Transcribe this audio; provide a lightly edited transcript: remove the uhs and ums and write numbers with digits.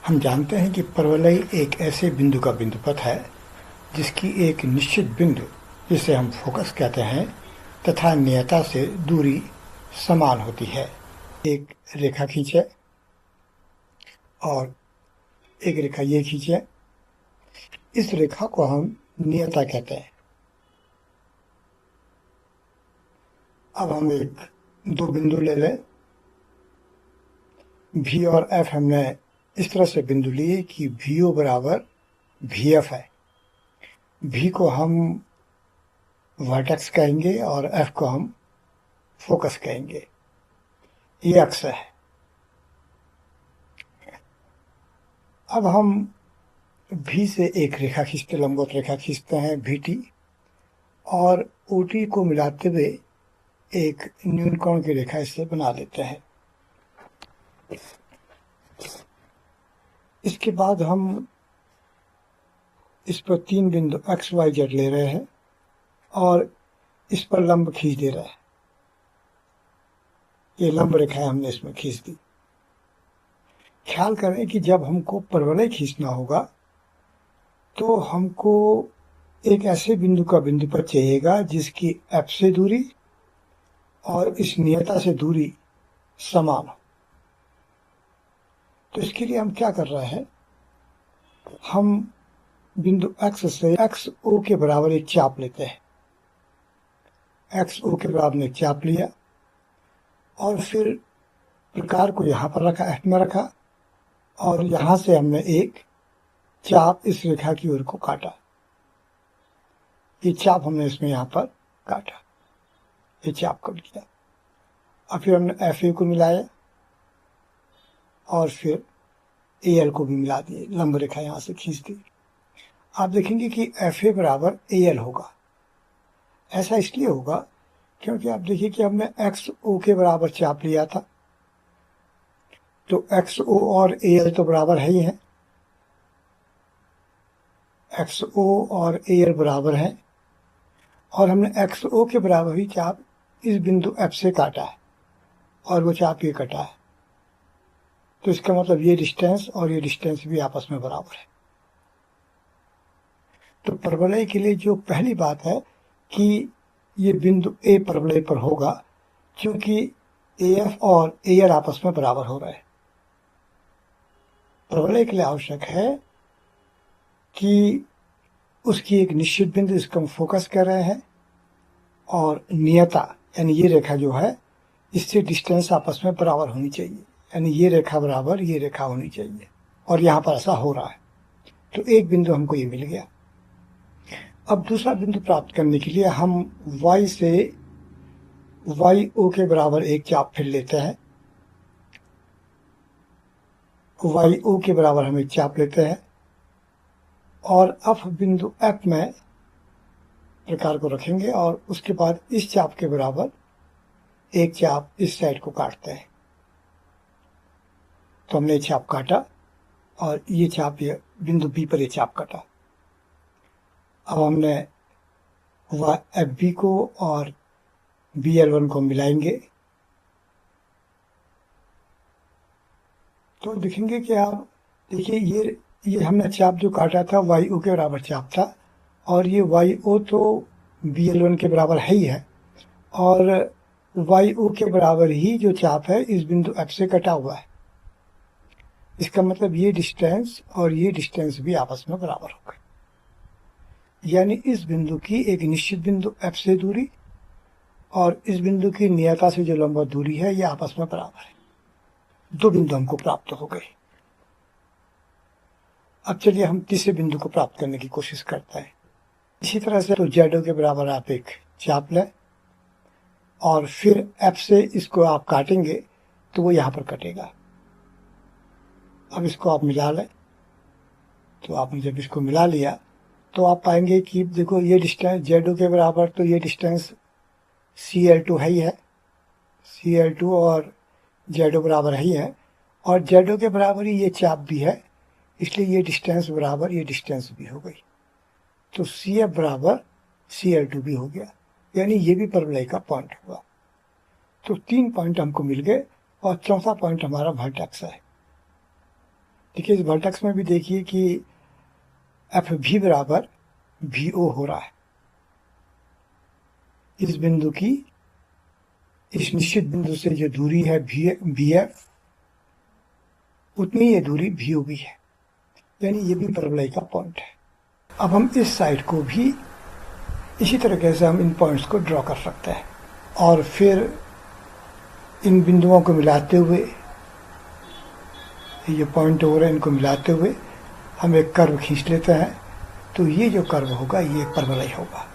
हम जानते हैं कि परवलय एक ऐसे बिंदु का बिंदुपथ है जिसकी एक निश्चित बिंदु, जिसे हम फोकस कहते हैं, तथा नियता से दूरी समान होती है। एक रेखा खींचे और एक रेखा ये खींचे। इस रेखा को हम नियता कहते हैं। अब हम दो बिंदु ले लें। V और F हमने इस तरह से बिंदु लिए कि VO बराबर VF है। V को हम वर्टेक्स कहेंगे और F को हम फोकस कहेंगे। ये अक्ष है। अब हम V से एक रेखा खींचते, लंबवत रेखा खींचते हैं VT, और OT को मिलाते हुए एक न्यून कोण की रेखा इससे बना लेते हैं। इसके बाद हम इस पर तीन बिंदु X, Y, Z ले रहे हैं और इस पर लंब खींच दे रहे हैं। ये लंब रेखा हमने इसमें खींच दी। ख्याल करें कि जब हमको परवलय खींचना होगा तो हमको एक ऐसे बिंदु का बिंदुपथ चाहिएगा जिसकी F से दूरी और इस नियता से दूरी समान हो। तो इसके लिए हम क्या कर रहे हैं, हम बिंदु X से XO के बराबर एक चाप लेते हैं। XO के बराबर एक चाप लिया और फिर प्रकार को यहाँ पर रखा, F में रखा, और यहाँ से हमने एक चाप इस रेखा की ओर को काटा। ये चाप हमने इसमें यहाँ पर काटा, ये चाप कट गया। और फिर हमने FA को मिलाया और फिर AL को भी मिला दिए, लंब रेखा यहाँ से खींच दी। आप देखेंगे कि FA बराबर AL होगा। ऐसा इसलिए होगा क्योंकि आप देखिए कि हमने XO के बराबर चाप लिया था, तो XO और AL तो बराबर है ही है। XO और AL बराबर है और हमने XO के बराबर ही चाप इस बिंदु F से काटा है और वो चाप ये कटा है। तो इसका मतलब ये डिस्टेंस और ये डिस्टेंस भी आपस में बराबर है। तो परवलय के लिए जो पहली बात है कि ये बिंदु A परवलय पर होगा, क्योंकि AF और AL आपस में बराबर हो रहे हैं। परवलय के लिए आवश्यक है कि उसकी एक निश्चित बिंदु, इसको हम फोकस कर रहे हैं, और नियता यानी ये रेखा जो है, इससे डिस्टेंस आपस में बराबर होनी चाहिए, यानी ये रेखा बराबर ये रेखा होनी चाहिए, और यहाँ पर ऐसा हो रहा है। तो एक बिंदु हमको ये मिल गया। अब दूसरा बिंदु प्राप्त करने के लिए हम Y से YO के बराबर एक चाप फिर लेते हैं। YO के बराबर हम एक चाप लेते हैं और अब बिंदु F में प्रकार को रखेंगे और उसके बाद इस चाप के बराबर एक चाप इस साइड को काटते हैं। तो हमने चाप काटा और ये चाप, ये बिंदु B पर ये चाप काटा। अब हमने FB को और BL1 को मिलाएंगे तो देखेंगे कि आप देखिए ये हमने चाप जो काटा था YO के बराबर चाप था, और ये YO तो BL1 के बराबर है ही है, और YO के बराबर ही जो चाप है इस बिंदु F से कटा हुआ है। इसका मतलब ये डिस्टेंस और ये डिस्टेंस भी आपस में बराबर हो गए, यानी इस बिंदु की एक निश्चित बिंदु F से दूरी और इस बिंदु की नियता से जो लंबवत दूरी है ये आपस में बराबर है। दो बिंदु हमको प्राप्त हो गए। अब चलिए हम तीसरे बिंदु को प्राप्त करने की कोशिश करते हैं। इसी तरह से तो ZO के बराबर आप एक चाप लें और फिर F से इसको आप काटेंगे तो वो यहाँ पर कटेगा। अब इसको आप मिला लें, तो आपने जब इसको मिला लिया तो आप पाएंगे कि देखो ये डिस्टेंस ZO के बराबर, तो ये डिस्टेंस CL2 है ही है, CL2 और ZO बराबर है ही है, और ZO के बराबर ही ये चाप भी है, इसलिए ये डिस्टेंस बराबर ये डिस्टेंस भी हो गई। तो CF बराबर CL2 भी हो गया, यानी ये भी परवलय का पॉइंट हुआ। तो तीन पॉइंट हमको मिल गए और चौथा पॉइंट हमारा वर्टेक्स है। देखिए, इस वर्टेक्स में भी देखिए कि एफ भी बराबर वी ओ हो रहा है। इस बिंदु की इस निश्चित बिंदु से जो दूरी है बी एफ, उतनी ये दूरी वी ओ भी है, यानी ये भी परवलय का पॉइंट है। अब हम इस साइड को भी इसी तरीके से हम इन पॉइंट्स को ड्रॉ कर सकते हैं और फिर इन बिंदुओं को मिलाते हुए, ये पॉइंट हो रहे हैं, इनको मिलाते हुए हम एक कर्व खींच लेते हैं। तो ये जो कर्व होगा ये एक परवलय होगा।